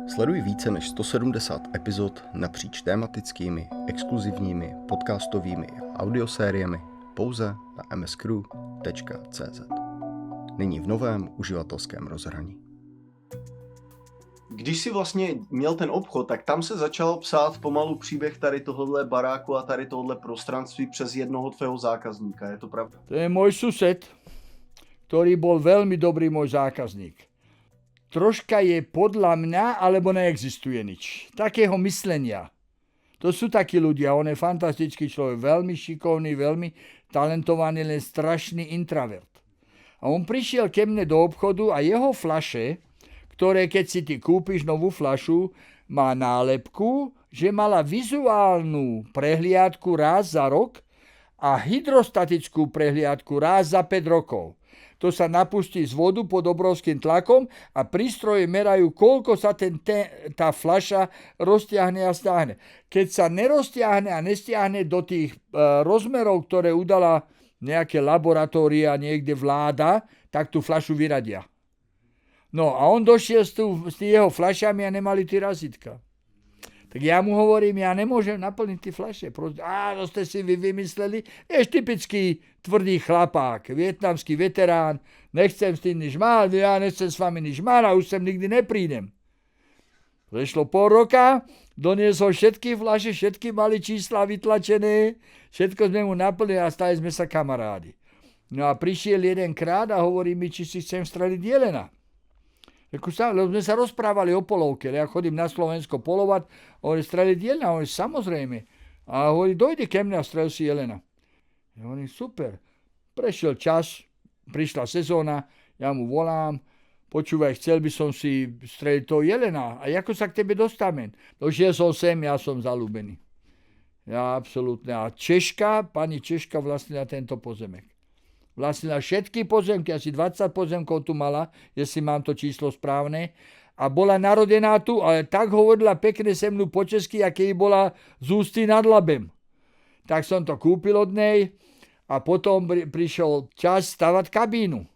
Sleduj více než 170 epizod napříč tematickými, exkluzivními, podcastovými a audiosériemi pouze na mscrew.cz. Nyní v novém uživatelském rozhraní. Když si vlastně měl ten obchod, tak tam se začal psát pomalu příběh tady tohohle baráku a tady tohohle prostranství přes jednoho tvého zákazníka. Je to pravda? To je môj sused, ktorý bol veľmi dobrý môj zákazník. Troška je podľa mňa, alebo neexistuje nič. Takého myslenia. To sú takí ľudia, on je fantastický človek, veľmi šikovný, veľmi talentovaný, len strašný introvert. A on prišiel ke mne do obchodu a jeho fľaše, ktoré keď si ty kúpiš novú fľašu, má nálepku, že mala vizuálnu prehliadku raz za rok a hydrostatickú prehliadku raz za 5 rokov. To sa napustí z vodu pod obrovským tlakom a prístroje merajú, koľko sa tá fľaša roztiahne a stiahne. Keď sa neroztiahne a nestiahne do tých rozmerov, ktoré udala nejaké laboratória, niekde vláda, tak tú fľašu vyradia. No a on došiel s jeho fľašami a nemali tie razítka. Tak ja mu hovorím, ja nemôžem naplniť tie fľaše. To ste si vy vymysleli. Vieš, typický tvrdý chlapák, vietnamský veterán, nechcem s tým nič mať, ja nechcem s vami nič mať a už sem nikdy neprídem. Prešlo pol roka, doniesol všetky fľaše, všetky mali čísla vytlačené, všetko sme mu naplnili a stali sme sa kamarádi. No a prišiel jedenkrát a hovorí mi, či si chcem streliť jelena. Lebo sme sa rozprávali o polovke, ja chodím na Slovensko polovať, hovorí, streliť jelena, hovorí, samozrejme. A hovorí, dojde ke mne a strel si jelena. Ja hovorím, super. Prešiel čas, prišla sezóna, ja mu volám, počúvaj, chcel by som si streliť toho jelena, a ako sa k tebe dostanem? Došiel som sem, ja som zalúbený. Ja absolútne. A pani Češka vlastnila tento pozemek. Vlastnila všetky pozemky, asi 20 pozemkov tu mala, jestli mám to číslo správne, a bola narodená tu, ale tak hovorila pekne se mnou po česky, aké bola z Ústí nad Labem. Tak som to kúpil od nej a potom prišiel čas stavať kabínu.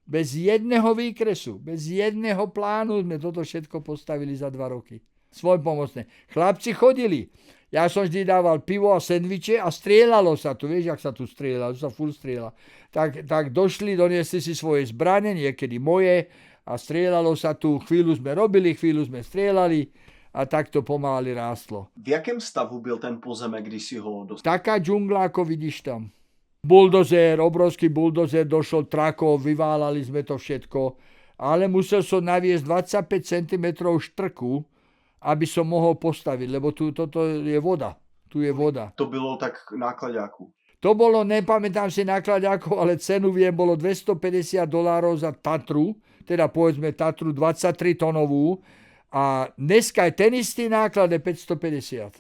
Bez jedného výkresu, bez jedného plánu sme toto všetko postavili za 2 roky. Svojpomocné. Chlapci chodili. Ja som vždy dával pivo a sendviče a strieľalo sa tu. Vieš, jak sa tu strieľa? Tu sa furt strieľa. Tak došli, doniesli si svoje zbrane, niekedy moje, a strieľalo sa tu. Chvíľu sme robili, chvíľu sme strieľali a tak to pomaly rástlo. V jakém stavu byl ten pozemek, když si ho dostal? Taká džungla, ako vidíš tam. Buldozer, obrovský buldozer, došol trakov, vyválali sme to všetko, ale musel som naviesť 25 cm štrku, aby som mohol postaviť, lebo toto je voda. Tu je voda. To bylo tak náklaďáku? To bolo, nepamätám si náklaďákov, ale cenu viem, bolo $250 za Tatru, teda povedzme Tatru 23 tonovú, a dneska je ten istý náklad je 550.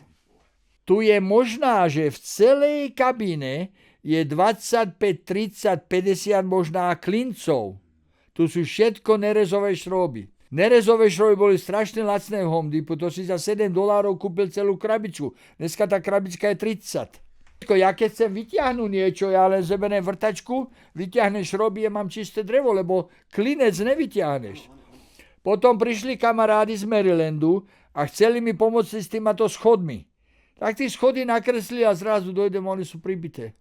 Tu je možná, že v celej kabíne je 25, 30, 50 možná klincov. Tu sú všetko nerezové šroby. Nerezové šroby boli strašne lacné v Home Depot, to si za $7 kúpil celú krabičku. Dneska tá krabička je 30. Ja keď chcem vyťahnuť niečo, ja len zebenem vrtačku, vyťahnem šroby a mám čisté drevo, lebo klinec nevyťahneš. Potom prišli kamarádi z Marylandu a chceli mi pomôcť s týmato schodmi. Tak tí schody nakreslili a zrazu dojdem, oni sú pribité.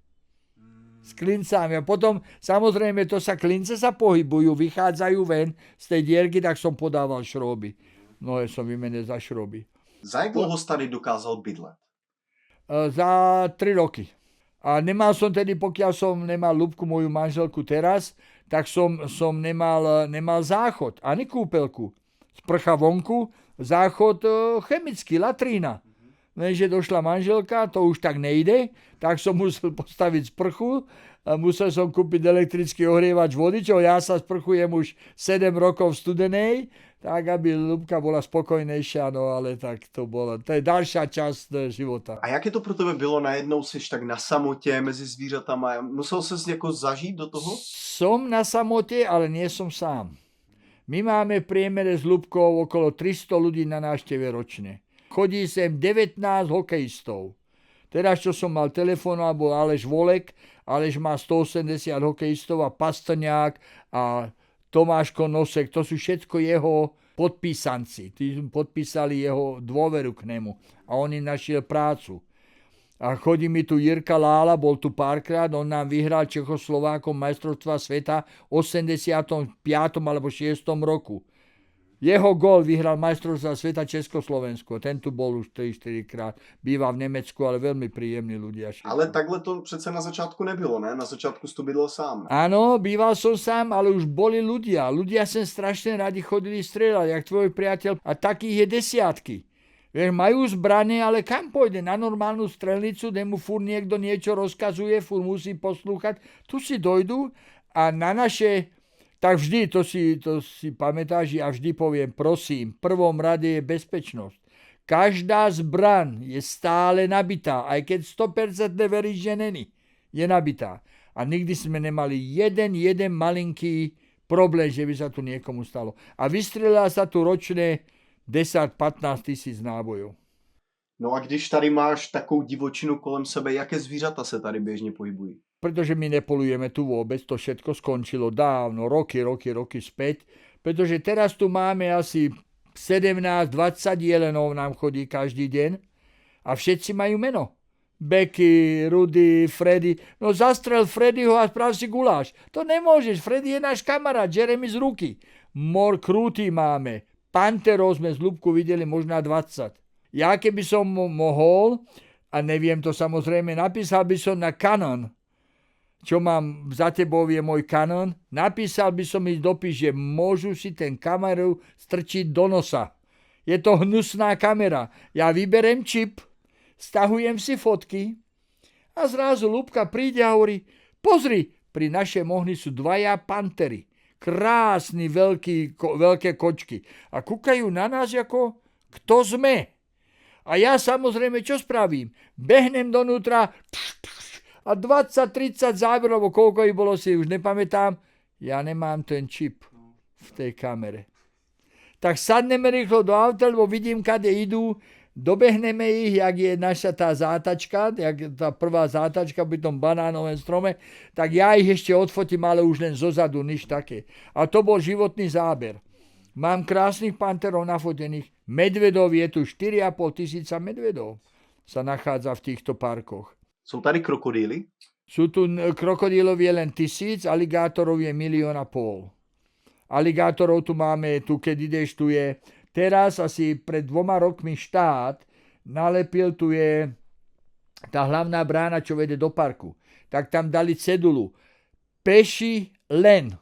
S klincami. A potom, samozrejme, klince sa pohybujú, vychádzajú ven z tej dierky, tak som podával šroby. Mnohé som vymenil za šroby. Za jak dlho tady dokázal bydlet? Za 3 roky. A nemal som tedy, pokiaľ som nemal Ľubku, moju manželku teraz, tak som nemal záchod, ani kúpeľku. Sprcha vonku, záchod chemický, latrína. Lenže došla manželka, to už tak nejde, tak som musel postaviť sprchu, musel som kúpiť elektrický ohrievač vody, čo ja sa sprchujem už 7 rokov v studenej, tak aby Ľubka bola spokojnejšia, no ale tak to je ďalšia časť života. A jaké to pro tebe bylo, najednou seš tak na samotě mezi zvířatama, musel ses jako zažít do toho? Som na samote, ale nie som sám. My máme v priemere s Ľubkou okolo 300 ľudí na návšteve ročne. Chodí sem 19 hokejistov. Teraz, čo som mal telefonál, bol Aleš Volek. Aleš má 180 hokejistov a Pastrňák a Tomáško Nosek, to sú všetko jeho podpísanci. Tí podpísali jeho dôveru k nemu a on im našiel prácu. A chodí mi tu Jirka Lála, bol tu párkrát, on nám vyhral Čechoslovákom majstrovstva sveta v 85. alebo 6. roku. Jeho gól vyhral majstrovstva sveta Československo. Ten tu bol už 3-4 krát. Býva v Nemecku, ale veľmi príjemní ľudia. Ale takhle to přece na začátku nebylo, ne? Na začátku si tu bydlel sám. Ne? Áno, býval som sám, ale už boli ľudia. Ľudia sem strašne radi chodili strieľať, jak tvoj priateľ. A takých je desiatky. Vieš, majú zbrane, ale kam pôjde? Na normálnu strelnicu, kde mu furt niekto niečo rozkazuje, furt musí poslúchať. Tu si dojdu a na naše... Tak vždy, to si pamätáš, ja vždy poviem, prosím, v prvom rade je bezpečnosť. Každá zbraň je stále nabitá, aj keď 100% veríš, že není, je nabitá. A nikdy sme nemali jeden malinký problém, že by sa tu niekomu stalo. A vystrelila sa tu ročne 10-15 tisíc nábojov. No a když tady máš takovou divočinu kolem sebe, jaké zvířata se tady běžně pohybují? Pretože my nepolujeme tu vôbec, to všetko skončilo dávno, roky späť, pretože teraz tu máme asi 17-20 jelenov nám chodí každý deň a všetci majú meno. Becky, Rudy, Freddy. No zastrel Freddyho a sprav si guláš. To nemôžeš, Freddy je náš kamarát, Jeremy z ruky. Mor krúty máme, panterov sme z Ľubku videli možná 20. Ja keby som mohol, a neviem to samozrejme, napísal by som na Canon, čo mám za tebou je môj Canon, napísal by som ich dopis, že môžu si ten kameru strčiť do nosa. Je to hnusná kamera. Ja vyberem čip, stahujem si fotky a zrazu Ľubka príde a hovorí, pozri, pri našej mohni sú dvaja pantery. Krásny, veľké kočky. A kúkajú na nás ako, kto sme. A ja samozrejme, čo spravím? Behnem donútra, a 20-30 záberov, koľko ich bolo, si už nepamätám, ja nemám ten čip v tej kamere. Tak sadneme rýchlo do auta, lebo vidím, kade idú, dobehneme ich, jak je naša tá zátačka, jak tá prvá zátačka pri tom banánovom strome, tak ja ich ešte odfotím, ale už len zozadu, nič také. A to bol životný záber. Mám krásnych panterov nafotených, medvedov je tu 4,5 tisíca medvedov, sa nachádza v týchto parkoch. Sú tady krokodíly? Sú tu krokodílov je len 1000, aligátorov je 1,5 milióna. Aligátorov tu máme, tu keď ideš, tu je. Teraz asi pred 2 rokmi štát nalepil, tu je tá hlavná brána, čo vede do parku. Tak tam dali cedulu. Peši len.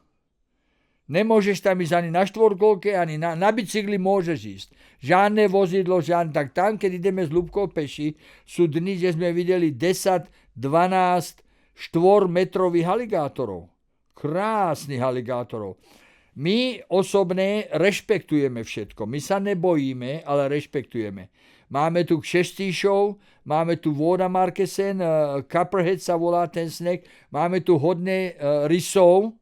Nemôžeš tam ísť ani na štvorkolke, ani na bicykli môžeš ísť. Žiadne vozidlo, žiadne. Tak tam, keď ideme s Ľubkou peši, sú dny, že sme videli 10, 12, 4-metrových aligátorov. Krásnych aligátorov. My osobne rešpektujeme všetko. My sa nebojíme, ale rešpektujeme. Máme tu kšestíšov, máme tu Voda Markesen, Copperhead sa volá ten sneh, máme tu hodne rysov,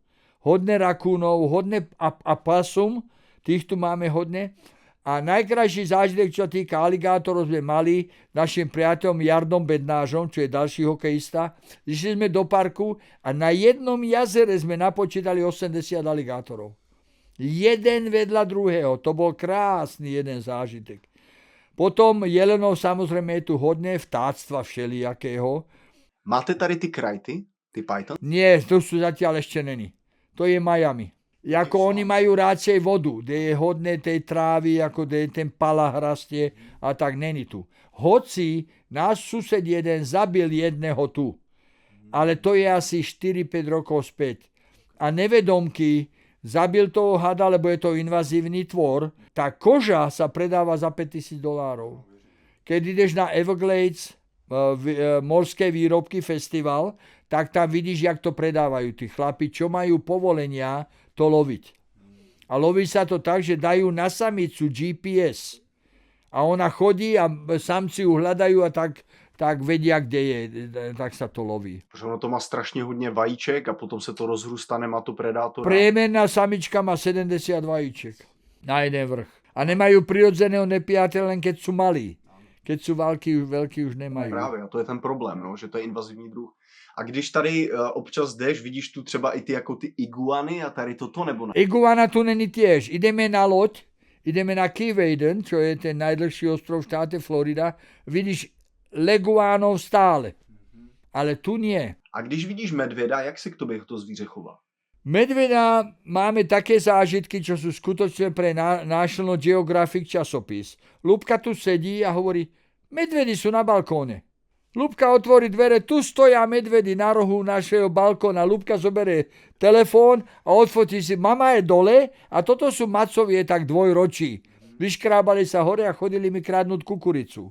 hodne rakúnov, hodne apasum, tých tu máme hodne. A najkrajší zážitek, čo týka aligátorov, sme mali našim priateľom Jardom Bednážom, čo je ďalší hokejista. Išli sme do parku a na jednom jazere sme napočítali 80 aligátorov. Jeden vedľa druhého. To bol krásny jeden zážitek. Potom jelenov samozrejme je tu hodne, vtáctva všelijakého. Máte tady ty krajty, ty python? Nie, to sú zatiaľ ešte není. To je Miami. Ako oni majú radšej vodu, kde je hodné tej trávy, ako kde ten palah rastie a tak není tu. Hoci náš sused jeden zabil jedného tu, ale to je asi 4-5 rokov späť. A nevedomky zabil toho hada, lebo je to invazívny tvor, tá koža sa predáva za $5,000. Keď ideš na Everglades, morské výrobky festival, tak tam vidíš, jak to predávajú tí chlapi, čo majú povolenia to loviť. A loví sa to tak, že dajú na samicu GPS. A ona chodí a samci ju hľadajú a tak vedia, kde je. Tak sa to loví. Protože ono to má strašně hodně vajíček a potom se to rozhrůstá, nemá to predátora. Priemerná samička má 70 vajíček na jeden vrch. A nemajú prirodzeného nepriateľa, len keď sú malí. Keď sú veľkí už nemajú. Právě, a to je ten problém, no, že to je invazivní druh. A když tady občas jdeš, vidíš tu třeba i ty jako ty iguany a tady toto, nebo ne? Iguana tu není tiež. Ideme na loď, ideme na Key Waden, čo je ten najdlhší ostrov v štáte Florida. Vidíš leguánov stále. Ale tu nie. A když vidíš medvěda, jak se k tobě to zvíře chová? Medveda máme také zážitky, čo sú skutočne pre National Geographic časopis. Ľubka tu sedí a hovorí, medvedy sú na balkóne. Ľubka otvorí dvere, tu stoja medvedy na rohu našeho balkóna. Ľubka zoberie telefón a odfotí si, mama je dole a toto sú macovie tak dvojročí. Vyškrábali sa hore a chodili mi kradnúť kukuricu.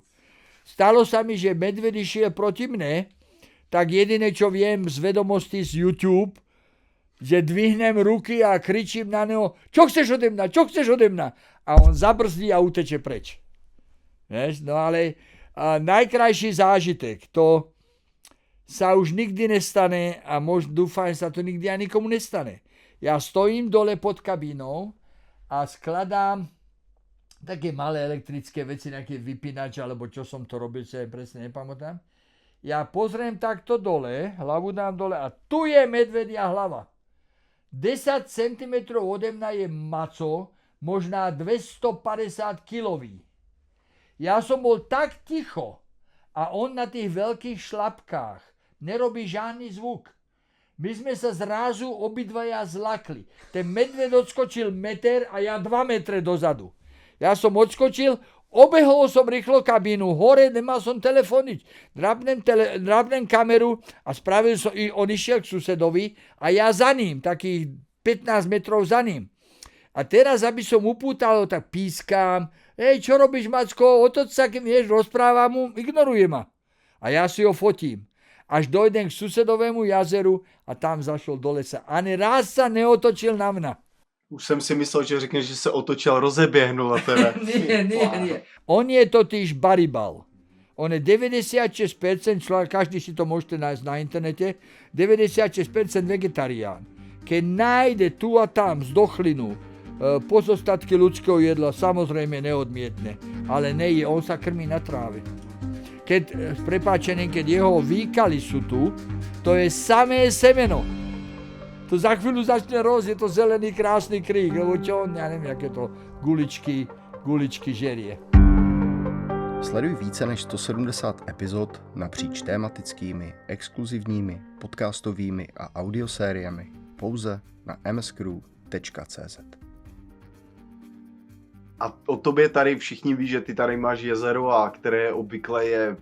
Stalo sa mi, že medved išiel proti mne, tak jediné, čo viem z vedomostí z YouTube, že dvihnem ruky a kričím na neho, čo chceš ode mňa, čo chceš ode mňa? A on zabrzdí a uteče preč. Vieš? No ale najkrajší zážitek, to sa už nikdy nestane a dúfam, že sa to nikdy ani nikomu nestane. Ja stojím dole pod kabínou a skladám také malé elektrické veci, nejaký vypínač, alebo čo som to robil, čo ja presne nepamätám. Ja pozriem takto dole, hlavu dám dole a tu je medvedia hlava. 10 cm ode mňa je maco, možná 250 kilový. Ja som bol tak ticho a on na tých veľkých šlapkách nerobí žiadny zvuk. My sme sa zrazu obidvaja zlakli. Ten medved odskočil meter a ja 2 metre dozadu. Ja som odskočil, obehol som rýchlo kabínu, hore, nemal som telefoniť. Drapnem kameru a spravil som, on išiel k susedovi a ja za ním, takých 15 metrov za ním. A teraz, aby som upútal, tak pískam, čo robíš, Macko, otoč sa, keď vieš, rozprávam mu, ignoruje ma. A ja si ho fotím. Až dojdem k susedovému jazeru a tam zašol do lesa. Ani raz sa neotočil na mňa. Už jsem si myslel, že řekneš, že se otočil, rozeběhnul a teda. Nie. On je totiž baribal. On je 96% človek, každý si to môžete nájsť na internete, 96% vegetarián. Keď nájde tu a tam zdochlinu, pozostatky ľudského jedla, samozrejme neodmietne, ale neje, on sa krmí na tráve. Keď jeho výkaly sú tu, to je samé semeno. To za chvíľu začne rosť, je to zelený krásny krík, lebo čo on, ja neviem, aké to guličky žerie. Sleduj více než 170 epizod napříč tematickými, exkluzivními, podcastovými a audiosériemi pouze na mscrew.cz. A o tobě tady všichni ví, že ty tady máš jezero, a které obvykle je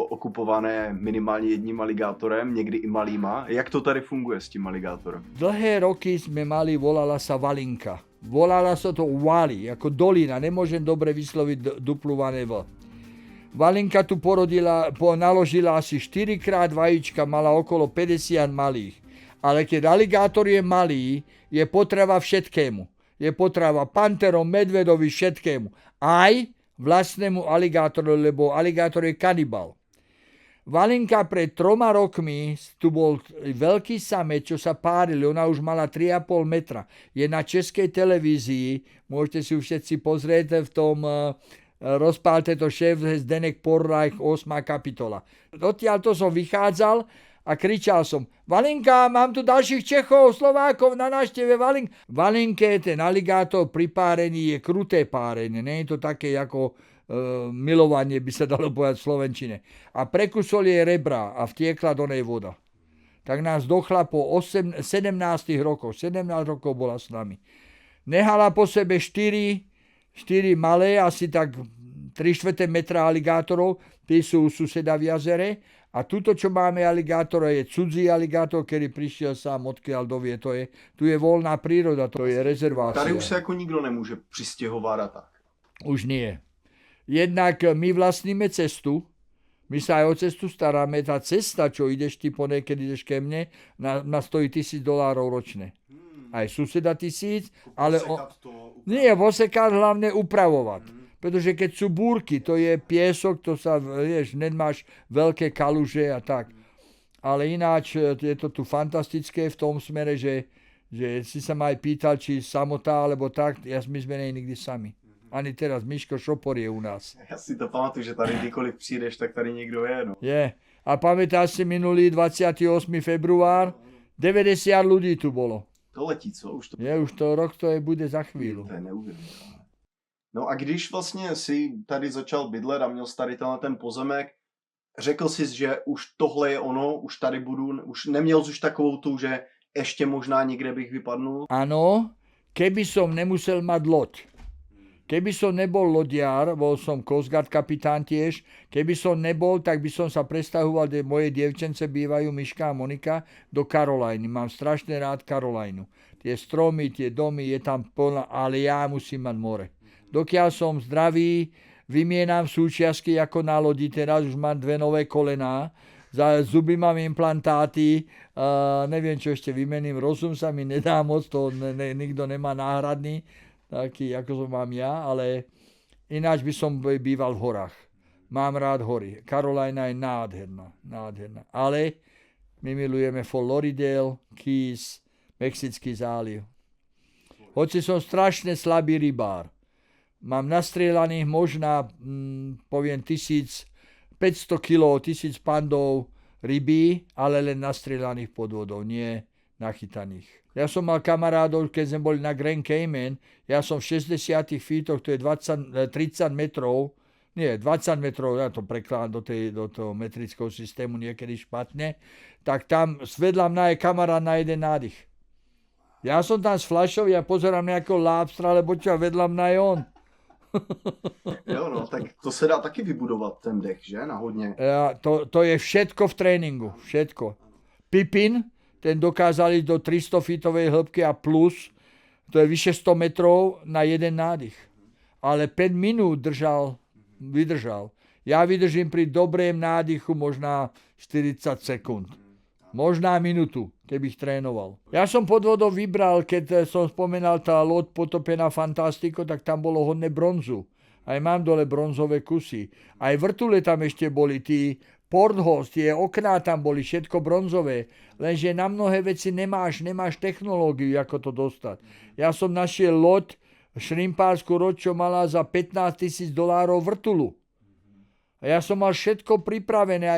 okupované minimálně jedním aligátorem, někdy i malýma. Jak to tady funguje s tím aligátorem? Dlhé roky sme mali, volala sa Valinka. Volala sa to Wally, ako dolina, nemôžem dobre vysloviť duplované V. Valinka tu naložila asi 4-krát vajíčka, mala okolo 50 malých. Ale keď aligátor je malý, je potreba všetkému. Je potreba panterom, medvedovi, všetkému. Aj vlastnému aligátorovi, lebo aligátor je kanibal. Valinka pred 3 rokmi, tu bol veľký samec, čo sa párili, ona už mala 3,5 metra. Je na českej televízii, môžete si všetci pozrieť v tom Rozpálte to šéf Zdeněk Porrajch, 8. kapitola. Odtiaľ to som vychádzal a kričal som, Valinka, mám tu ďalších Čechov, Slovákov na návšteve Valinka. Valinke, ten aligátor pri párení je kruté párenie, nie je to také ako milovanie, by sa dalo povedať v slovenčine. A prekusol jej rebra a vtiekla do nej voda. Tak nás dochla po 17 rokoch. 17 rokov bola s nami. Nehala po sebe 4 malé, asi tak 3/4 metra aligátorov, tí sú u suseda v jazere. A tuto, čo máme aligátora, je cudzí aligátor, ktorý prišiel sám, odkiaľ dovie, tu je voľná príroda, to je rezervácia. Tady už sa ako nikto nemôže pristěhovať a tak. Už nie. Jednak my vlastníme cestu, my sa aj o cestu staráme, tá cesta, čo ideš ty po nej, keď ideš ke mne, na stojí $1000 ročne. Aj suseda 1000, ale nie, vosekať hlavne upravovať. Pretože keď sú búrky, to je piesok, to sa, vieš, nemáš veľké kaluže a tak. Ale ináč je to tu fantastické v tom smere, že si sa ma aj pýtal, či samotá, alebo tak, my sme nikdy sami. Ani teraz, Miško Šopor je u nás. Ja si to pamatuju, že tady kdykoliv přijdeš, tak tady niekto je, no. Je. A pamätáš si minulý 28. február? 90 ľudí tu bolo. To letí, co? Už to rok to bude za chvíľu. To je neuvěřitelné. No a když vlastně si tady začal bydlet a měl tady ten pozemek, řekl jsi, že už tohle je ono, už tady budu, už neměl už takovou tu, že ešte možná niekde bych vypadnul? Áno, keby som nemusel mať loď. Keby som nebol lodiar, bol som Coast Guard kapitán tiež, keby som nebol, tak by som sa presťahoval, kde moje dievčence bývajú, Miška a Monika, do Caroliny. Mám strašne rád Carolinu. Tie stromy, tie domy, je tam plná, ale ja musím mať more. Dokiaľ som zdravý, vymienam súčiastky ako na lodi, teraz už mám 2 nové kolená, za zuby mám implantáty, neviem čo ešte vymením, rozum sa mi nedá moc, to nikto nemá náhradný, taký ako som mám ja, ale ináč by som býval v horách. Mám rád hory. Carolina je nádherná. Ale my milujeme Fort Lauderdale, Keys, Mexický záliv. Hoci som strašne slabý rybár. Mám nastrieľaných možná, poviem, 1500 kg, 1000 pandov rybí, ale len nastrieľaných pod vodou, nie nachytaných. Ja som mal kamarádov, keď sme boli na Grand Cayman, ja som v 60 feetoch, to je 30 metrov, nie, 20 metrov, ja to prekladám do toho metrického systému niekedy špatne, tak tam svedľa mňa je kamarát na jeden nádych. Ja som tam s fľašou, ja pozerám nejakého lábstra, lebo čo vedľa mňa je on. Jo, no, tak to se dá taky vybudovat ten dech, že? Na hodně. To je všetko v tréninku, všetko. Pipin, ten dokázal ísť do 300 feetovej hĺbky a plus, to je vyše 100 metrov na jeden nádych. Ale 5 minút vydržal. Ja vydržím pri dobrém nádychu možná 40 sekúnd. Možná minútu, keby ich trénoval. Ja som pod vodou vybral, keď som spomenal tá loď potopená Fantastico, tak tam bolo hodne bronzu. Aj mám dole bronzové kusy. Aj vrtule tam ešte boli, tí portholes, tie okná tam boli, všetko bronzové. Lenže na mnohé veci nemáš technológiu, ako to dostať. Ja som našiel loď, šrimpársku loď, čo mala za $15,000 vrtulu. A ja som mal všetko pripravené,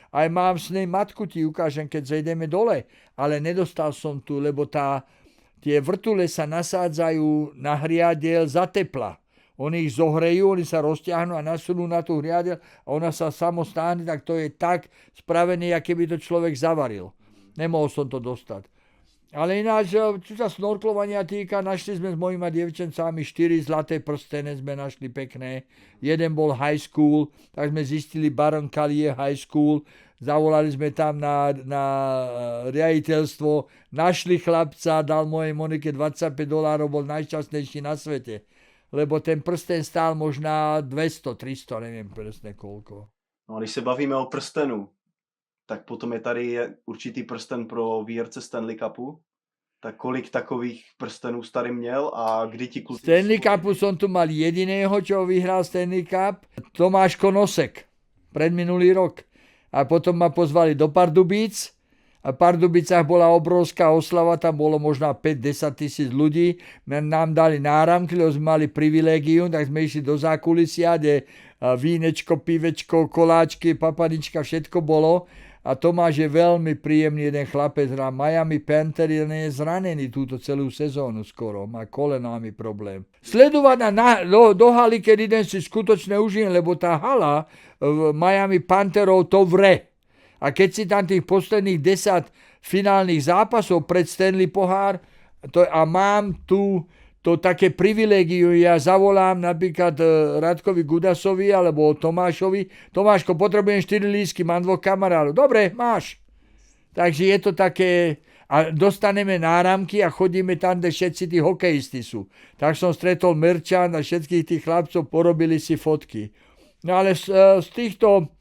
aj mám s nej matku, ti ukážem, keď zejdeme dole, ale nedostal som tu, lebo tie vrtule sa nasádzajú na hriadiel za tepla. Oni ich zohrejú, oni sa rozťahnú a nasunú na tú hriadiel a ona sa samostáhne, tak to je tak spravené, ako keby to človek zavaril. Nemohol som to dostať. Ale ináč, čo sa snorklovania týka, našli sme s mojimi dievčencami 4 zlaté prstene, sme našli pekné. Jeden bol high school, tak sme zistili Baron Callier high school, zavolali sme tam na riaditeľstvo, našli chlapca, dal mojej Monike $25, bol najšťastnejší na svete. Lebo ten prsten stál možná 200, 300, neviem presne koľko. No a když se bavíme o prstenu, tak potom je tady určitý prsten pro výherce Stanley Cupu. Tak kolik takových prstenů jsi tady měl a kdy ti kluci... Stanley Cupu som tu mal jediného, čo vyhral Stanley Cup. Tomáš Konosek, predminulý rok. A potom ma pozvali do Pardubíc. A v Pardubicách bola obrovská oslava, tam bolo možno 5-10 tisíc ľudí. Nám dali náramky, lebo sme mali privilégium, tak sme išli do zákulisia, kde vínečko, pivečko, koláčky, papadička, všetko bolo. A Tomáš je veľmi príjemný jeden chlapec. Na Miami Panther je zranený túto celú sezónu skoro. Má kolenami problém. Sledovať do haly, keď idem si skutočne užijem, lebo tá hala v Miami Pantherov to vre. A keď si tam tých posledných 10 finálnych zápasov pred Stanley pohár a mám tu to také privilégium, ja zavolám napríklad Radkovi Gudasovi alebo Tomášovi. Tomáško, potrebujem 4 lístky, mám 2 kamarátov. Dobre, máš. Takže je to také, a dostaneme náramky a chodíme tam, kde všetci tí hokejisti sú. Tak som stretol Merčan a všetkých tých chlapcov, porobili si fotky. No ale z týchto,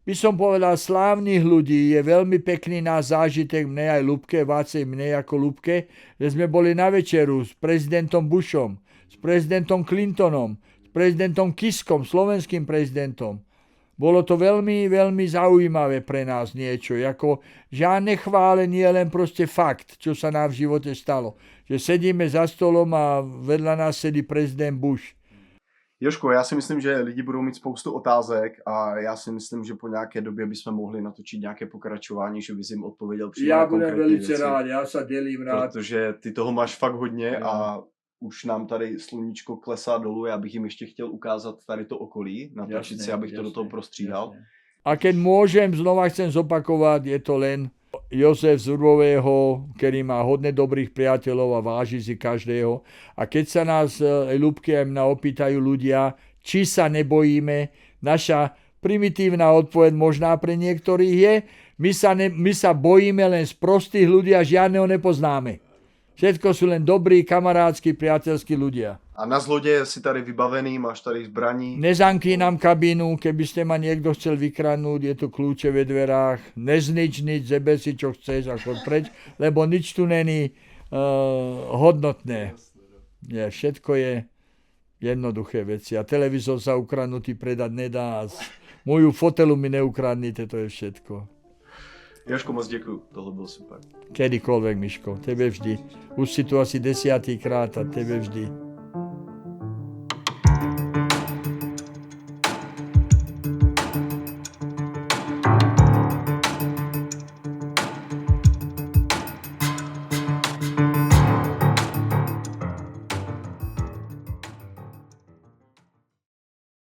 by som povedal, slávnych ľudí je veľmi pekný náš zážitek, mne aj Ľubke, Vácej mne ako Ľubke, že sme boli na večeru s prezidentom Bushom, s prezidentom Clintonom, s prezidentom Kiskom, slovenským prezidentom. Bolo to veľmi, veľmi zaujímavé pre nás niečo, ako žiadne chválenie, len proste fakt, čo sa nám v živote stalo. Že sedíme za stolom a vedľa nás sedí prezident Bush. Jožko, já si myslím, že lidi budou mít spoustu otázek a já si myslím, že po nějaké době bychom mohli natočit nějaké pokračování, že bys jim odpověděl přímo Ja na budem konkrétní velice věci, rád, ja sa delím rád. protože ty toho máš fakt hodně Jo. a už nám tady sluníčko klesá dolů, já bych jim ještě chtěl ukázat tady to okolí, natočit si, abych to do toho prostříhal. Jasne. A keď môžem, znova chcem zopakovať, je to len Jozef z Urbového, ktorý má hodne dobrých priateľov a váži si každého. A keď sa nás ľúbky aj mňa opýtajú ľudia, či sa nebojíme, naša primitívna odpoveď možná pre niektorých je, my sa bojíme len z prostých ľudí a žiadneho nepoznáme. Všetko sú len dobrí, kamarátsky, priateľskí ľudia. A na zloděje si tady vybavený, máš tady zbraní. Nezamkni nám kabínu, keby ste ma niekto chcel vykradnúť, je tu kľúče ve dverách, neznič nič, zeber si čo chceš a chod preč, lebo nič tu není hodnotné. Nie, všetko je jednoduché veci a televízor sa ukradnutý predať nedá a moju fotelu mi neukradnite, to je všetko. Jožko, moc děkuju, tohle bylo super. Kedykoľvek, Miško, tebe vždy. Už si tu asi 10. krát a tebe vždy.